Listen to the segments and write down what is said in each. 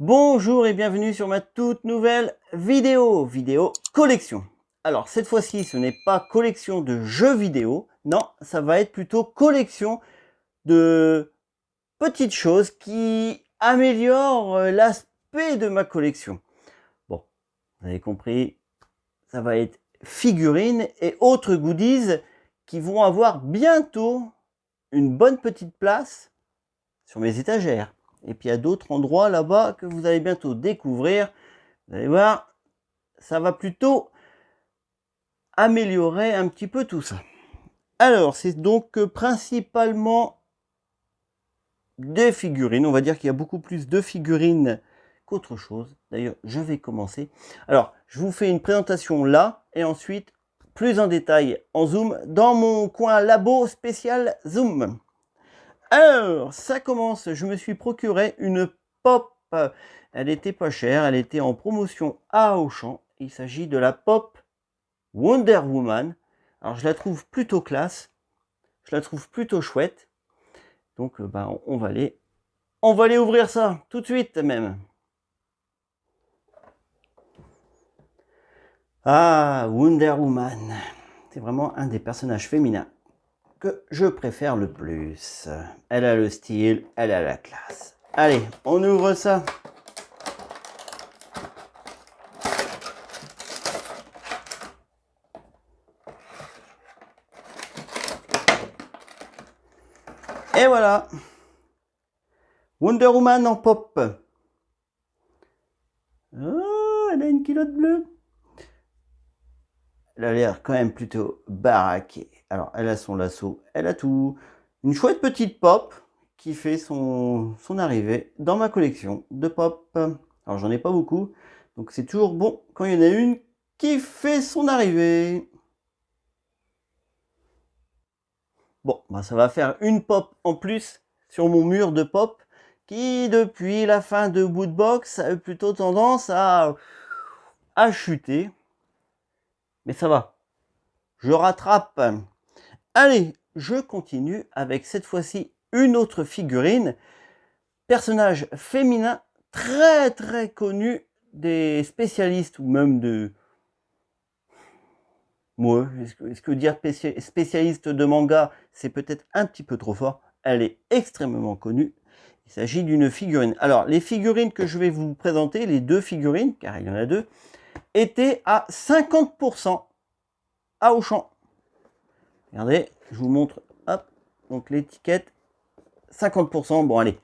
Bonjour et bienvenue sur ma toute nouvelle vidéo collection. Alors cette fois-ci ce n'est pas collection de jeux vidéo, non, ça va être plutôt collection de petites choses qui améliorent l'aspect de ma collection. Bon, vous avez compris, ça va être figurines et autres goodies qui vont avoir bientôt une bonne petite place sur mes étagères. Et puis il y a d'autres endroits là-bas que vous allez bientôt découvrir. Vous allez voir, ça va plutôt améliorer un petit peu tout ça. Alors, c'est donc principalement des figurines. On va dire qu'il y a beaucoup plus de figurines qu'autre chose. D'ailleurs, je vais commencer. Alors, je vous fais une présentation là et ensuite plus en détail en zoom dans mon coin labo spécial zoom. Alors, ça commence. Je me suis procuré une pop. Elle était pas chère. Elle était en promotion à Auchan. Il s'agit de la pop Wonder Woman. Alors, je la trouve plutôt classe. Je la trouve plutôt chouette. Donc, on va aller ouvrir ça tout de suite même. Ah, Wonder Woman. C'est vraiment un des personnages féminins que je préfère le plus. Elle a le style, elle a la classe. Allez, on ouvre ça. Et voilà. Wonder Woman en pop. Oh, elle a une culotte bleue. Elle a l'air quand même plutôt baraquée. Alors, elle a son lasso, elle a tout. Une chouette petite pop qui fait son arrivée dans ma collection de pop. Alors, j'en ai pas beaucoup, donc c'est toujours bon quand il y en a une qui fait son arrivée. Bon, ça va faire une pop en plus sur mon mur de pop qui, depuis la fin de Woodbox, a eu plutôt tendance à chuter. Mais ça va, je rattrape. Allez, je continue avec cette fois-ci une autre figurine, personnage féminin très très connu des spécialistes ou même de... Moi, est-ce que dire spécialiste de manga, c'est peut-être un petit peu trop fort. Elle est extrêmement connue. Il s'agit d'une figurine. Alors, les figurines que je vais vous présenter, les deux figurines, car il y en a deux, étaient à 50% à Auchan. Regardez, je vous montre, hop, donc l'étiquette, 50%, bon allez,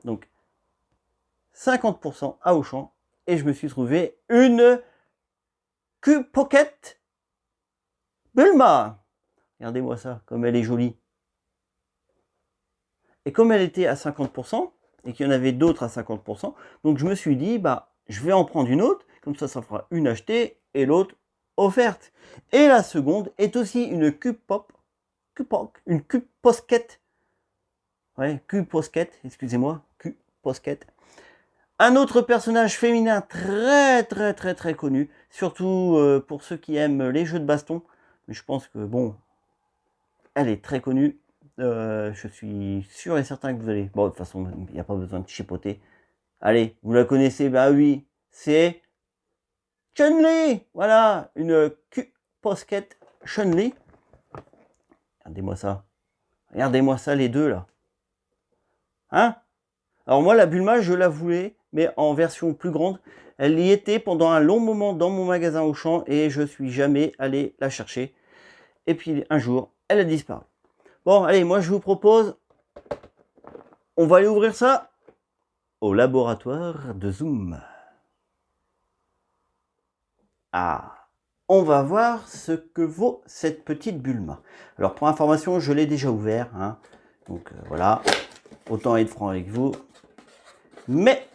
donc 50% à Auchan, et je me suis trouvé une Q-Pocket Bulma. Regardez-moi ça, comme elle est jolie. Et comme elle était à 50%, et qu'il y en avait d'autres à 50%, donc je me suis dit, je vais en prendre une autre, comme ça fera une achetée et l'autre offerte. Et la seconde est aussi une Q-Pop, une Q-Posket. Ouais, Q-Posket, excusez-moi, Q-Posket. Un autre personnage féminin très très très très connu, surtout pour ceux qui aiment les jeux de baston. Mais je pense que bon, elle est très connue. Je suis sûr et certain que vous allez... Bon, de toute façon, il n'y a pas besoin de chipoter. Allez, vous la connaissez? Bah oui, c'est Chun-Li. Voilà, une Q-Posket Chun-Li. Regardez-moi ça. Regardez-moi ça, les deux là. Hein? Alors moi, la Bulma, je la voulais, mais en version plus grande. Elle y était pendant un long moment dans mon magasin Auchan et je suis jamais allé la chercher. Et puis un jour, elle a disparu. Bon, allez, moi je vous propose, on va aller ouvrir ça au laboratoire de Zoom. Ah, on va voir ce que vaut cette petite Bulma. Alors pour information, je l'ai déjà ouvert, hein. Donc voilà, autant être franc avec vous. Mais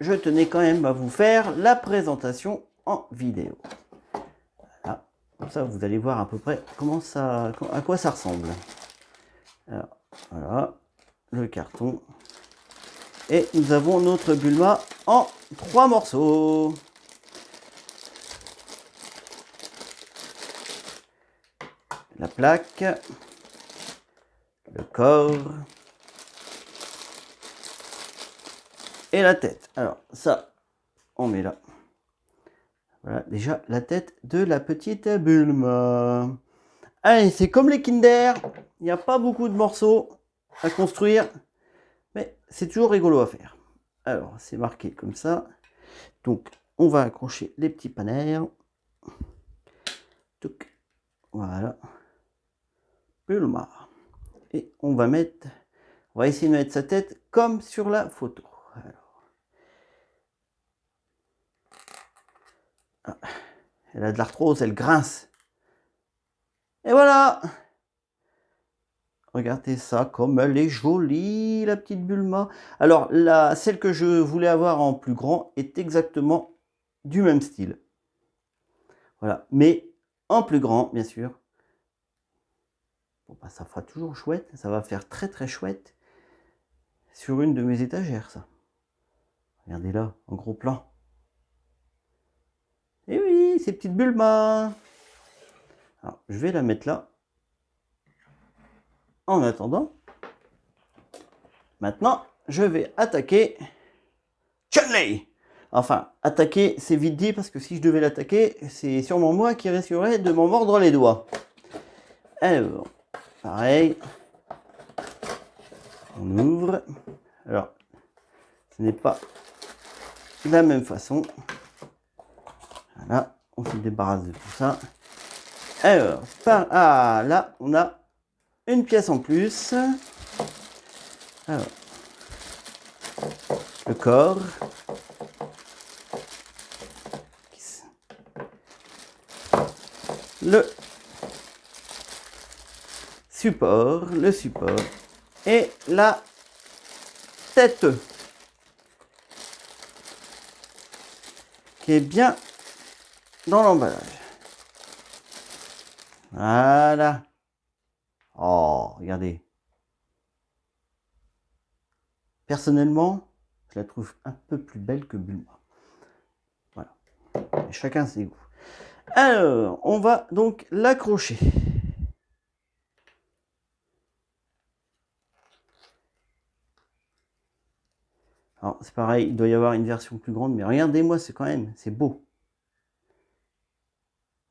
je tenais quand même à vous faire la présentation en vidéo. Voilà. Comme ça, vous allez voir à peu près à quoi ça ressemble. Alors, voilà, le carton. Et nous avons notre Bulma en 3 morceaux. La plaque, le corps Et la tête. Alors, ça, on met là. Voilà, déjà la tête de la petite Bulma. Allez, c'est comme les Kinder. Il n'y a pas beaucoup de morceaux à construire. Mais c'est toujours rigolo à faire. Alors, c'est marqué comme ça. Donc, on va accrocher les petits panneaux. Voilà. Bulma. Et on va essayer de mettre sa tête comme sur la photo. Alors. Ah. Elle a de l'arthrose, elle grince. Et voilà! Regardez ça, comme elle est jolie, la petite Bulma. Alors, celle que je voulais avoir en plus grand est exactement du même style. Voilà, mais en plus grand, bien sûr. Bon, bah, ça fera toujours chouette, ça va faire très très chouette sur une de mes étagères, ça. Regardez là, en gros plan. Et oui, ces petites Bulma. Alors, je vais la mettre là. En attendant, maintenant, je vais attaquer Chun-Li. Enfin, attaquer, c'est vite dit, parce que si je devais l'attaquer, c'est sûrement moi qui risquerais de m'en mordre les doigts. Alors, pareil. On ouvre. Alors, ce n'est pas de la même façon. Voilà, on se débarrasse de tout ça. Alors, là, on a une pièce en plus. Alors, le corps. Le support et la tête qui est bien dans l'emballage. Voilà. Oh, regardez. Personnellement, je la trouve un peu plus belle que Bulma. Voilà. Chacun ses goûts. Alors, on va donc l'accrocher. Alors, c'est pareil, il doit y avoir une version plus grande, mais regardez-moi, c'est beau.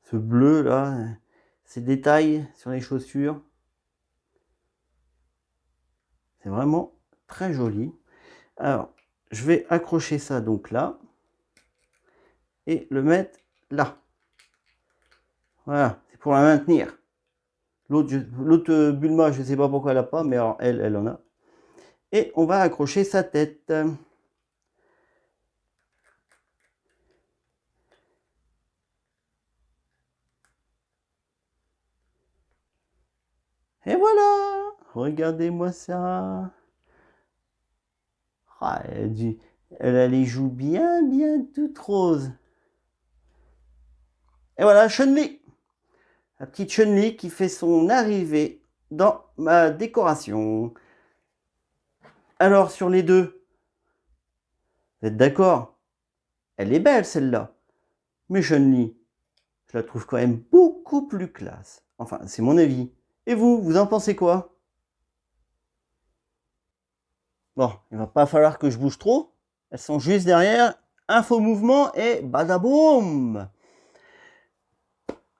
Ce bleu là, ces détails sur les chaussures. C'est vraiment très joli. Alors, je vais accrocher ça donc là. Et le mettre là. Voilà, c'est pour la maintenir. L'autre Bulma, je ne sais pas pourquoi elle n'a pas, mais alors elle en a. Et on va accrocher sa tête. Et voilà! Regardez-moi ça! Ah, elle a les joues bien toutes roses. Et voilà, Chun-Li! La petite Chun-Li qui fait son arrivée dans ma décoration. Alors, sur les deux, vous êtes d'accord? Elle est belle celle-là. Mais Chun-Li, je la trouve quand même beaucoup plus classe. Enfin, c'est mon avis. Et vous en pensez quoi? Bon, il va pas falloir que je bouge trop. Elles sont juste derrière. Info mouvement et badaboum!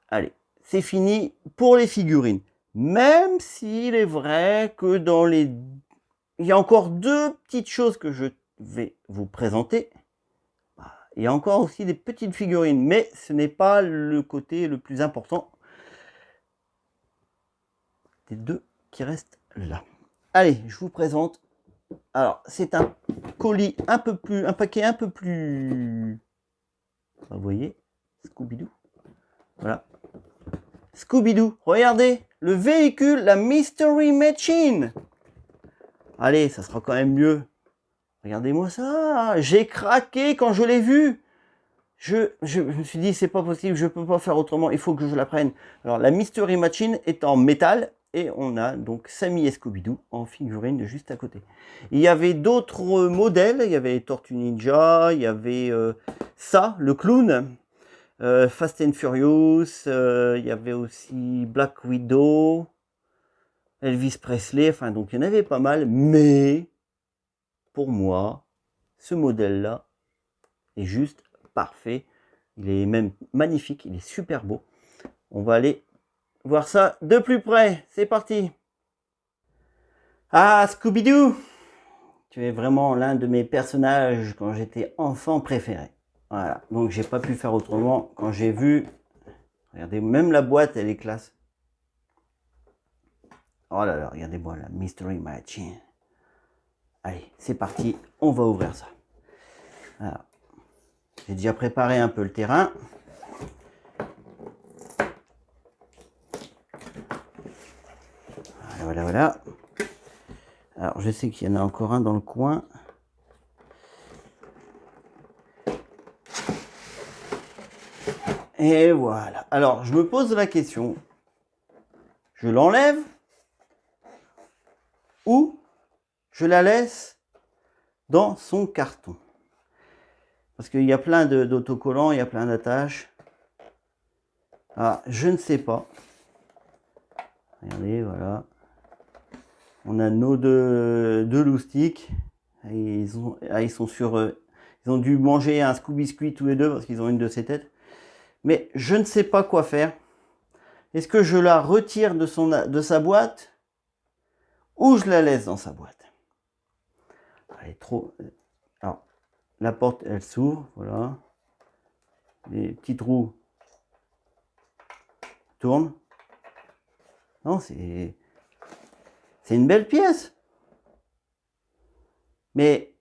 Allez, c'est fini pour les figurines. Même s'il est vrai que il y a encore deux petites choses que je vais vous présenter. Il y a encore aussi des petites figurines, mais ce n'est pas le côté le plus important des deux qui restent là. Allez, je vous présente. Alors, c'est un colis un paquet un peu plus... Vous voyez, Scooby-Doo. Voilà. Scooby-Doo, regardez, le véhicule, la Mystery Machine. Allez, ça sera quand même mieux. Regardez-moi ça, j'ai craqué quand je l'ai vu. Je me suis dit, c'est pas possible, je peux pas faire autrement, il faut que je la prenne. Alors, la Mystery Machine est en métal et on a donc Sammy et Scooby-Doo en figurine juste à côté. Il y avait d'autres modèles, il y avait Tortue Ninja, il y avait ça, le clown, Fast and Furious, il y avait aussi Black Widow, Elvis Presley, enfin donc il y en avait pas mal, mais pour moi, ce modèle-là est juste parfait. Il est même magnifique, il est super beau. On va aller voir ça de plus près. C'est parti. Ah, Scooby-Doo! Tu es vraiment l'un de mes personnages quand j'étais enfant préféré. Voilà, donc j'ai pas pu faire autrement quand j'ai vu. Regardez, même la boîte, elle est classe. Oh là là, regardez-moi la Mystery Machine. Allez, c'est parti, on va ouvrir ça. Alors, j'ai déjà préparé un peu le terrain. Voilà, voilà. Alors, je sais qu'il y en a encore un dans le coin. Et voilà. Alors, je me pose la question. Je l'enlève ou je la laisse dans son carton? Parce qu'il y a plein d'autocollants, il y a plein d'attaches. Ah, je ne sais pas. Regardez, voilà. On a nos deux loustiques. Ils sont sur... ils ont dû manger un Scooby-Squee tous les deux parce qu'ils ont une de ces têtes. Mais je ne sais pas quoi faire. Est-ce que je la retire de sa boîte ou je la laisse dans sa boîte? Elle est trop... Alors, la porte, elle s'ouvre, voilà. Les petits trous tournent. Non, c'est une belle pièce. Mais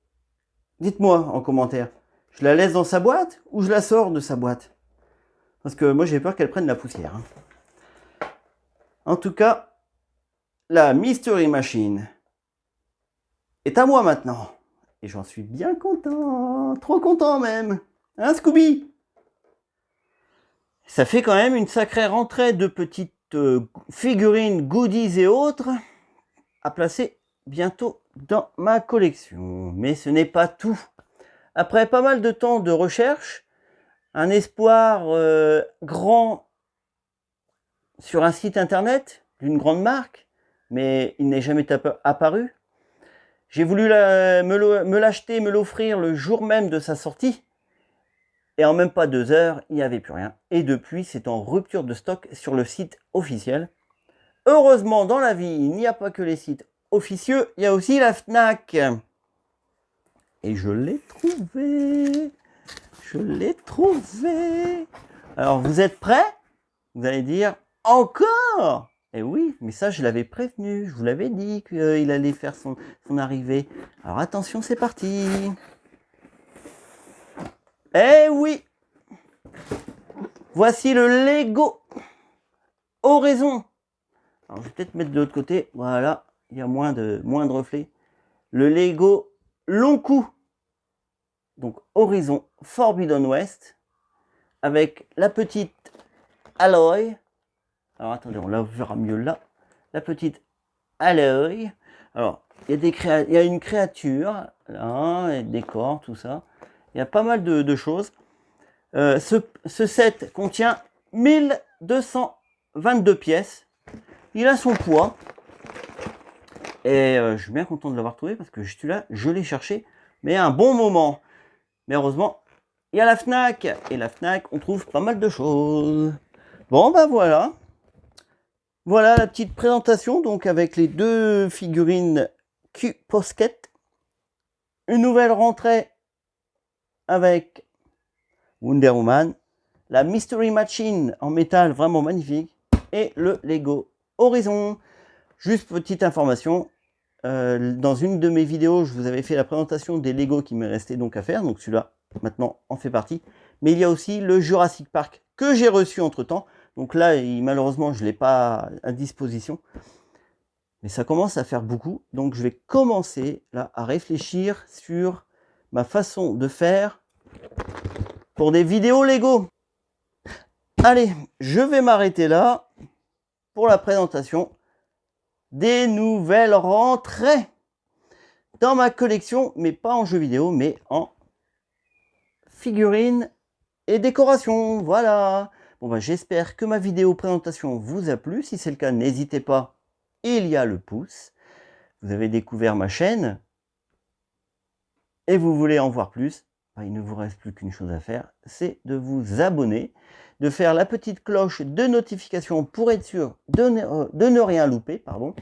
dites-moi en commentaire, je la laisse dans sa boîte ou je la sors de sa boîte? Parce que moi j'ai peur qu'elle prenne la poussière. En tout cas, la Mystery Machine est à moi maintenant. Et j'en suis bien content, trop content même. Hein, Scooby? Ça fait quand même une sacrée rentrée de petites figurines, goodies et autres à placer bientôt dans ma collection. Mais ce n'est pas tout. Après pas mal de temps de recherche, un espoir grand sur un site internet d'une grande marque, mais il n'est jamais apparu. J'ai voulu me l'acheter, me l'offrir le jour même de sa sortie. Et en même pas 2 heures, il n'y avait plus rien. Et depuis, c'est en rupture de stock sur le site officiel. Heureusement, dans la vie, il n'y a pas que les sites officieux, il y a aussi la Fnac. Et je l'ai trouvé. Je l'ai trouvé. Alors, vous êtes prêts? Vous allez dire, encore? Eh oui, mais ça, je l'avais prévenu. Je vous l'avais dit qu'il allait faire son arrivée. Alors, attention, c'est parti. Eh oui! Voici le Lego Horizon. Alors, je vais peut-être mettre de l'autre côté. Voilà, il y a moins de reflets. Le Lego long cou. Donc, Horizon Forbidden West. Avec la petite Aloy. Alors, attendez, on la verra mieux là. La petite Aloy. Alors, il y a une créature. Là, et décor, tout ça. Il y a pas mal de choses. Ce set contient 1222 pièces. Il a son poids. Et je suis bien content de l'avoir trouvé parce que celui-là, je l'ai cherché, mais un bon moment. Mais heureusement, il y a la Fnac. Et la Fnac, on trouve pas mal de choses. Bon, ben voilà. Voilà la petite présentation, donc avec les deux figurines Q-Posket. Une nouvelle rentrée avec Wonder Woman. La Mystery Machine en métal, vraiment magnifique. Et le Lego Horizon. Juste petite information. Dans une de mes vidéos, je vous avais fait la présentation des Lego qui me restait donc à faire. Donc celui-là, maintenant, en fait partie. Mais il y a aussi le Jurassic Park que j'ai reçu entre-temps. Donc là, malheureusement, je ne l'ai pas à disposition. Mais ça commence à faire beaucoup. Donc je vais commencer là à réfléchir sur ma façon de faire pour des vidéos Lego. Allez, je vais m'arrêter là pour la présentation des nouvelles rentrées dans ma collection, mais pas en jeux vidéo, mais en figurines et décorations. Voilà. Bon, bah, j'espère que ma vidéo présentation vous a plu. Si c'est le cas, n'hésitez pas, il y a le pouce. Vous avez découvert ma chaîne. et vous voulez en voir plus, il ne vous reste plus qu'une chose à faire, c'est de vous abonner, de faire la petite cloche de notification pour être sûr de ne rien louper, pardon.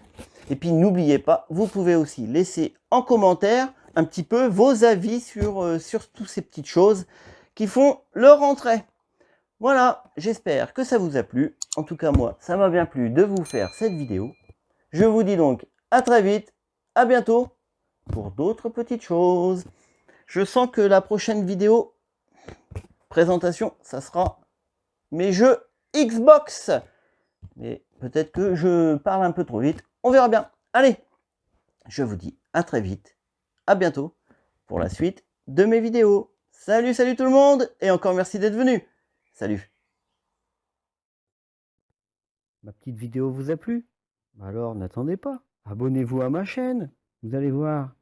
Et puis n'oubliez pas, vous pouvez aussi laisser en commentaire un petit peu vos avis sur toutes ces petites choses qui font leur entrée. Voilà, j'espère que ça vous a plu. En tout cas, moi, ça m'a bien plu de vous faire cette vidéo. Je vous dis donc à très vite, à bientôt pour d'autres petites choses. Je sens que la prochaine vidéo présentation, ça sera mes jeux Xbox. Mais peut-être que je parle un peu trop vite. On verra bien. Allez, je vous dis à très vite, à bientôt pour la suite de mes vidéos. Salut, salut tout le monde et encore merci d'être venu. Salut. Ma petite vidéo vous a plu? Alors n'attendez pas, abonnez-vous à ma chaîne. Vous allez voir,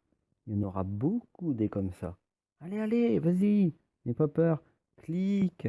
il y en aura beaucoup des comme ça. Allez, allez, vas-y, n'aie pas peur, clique.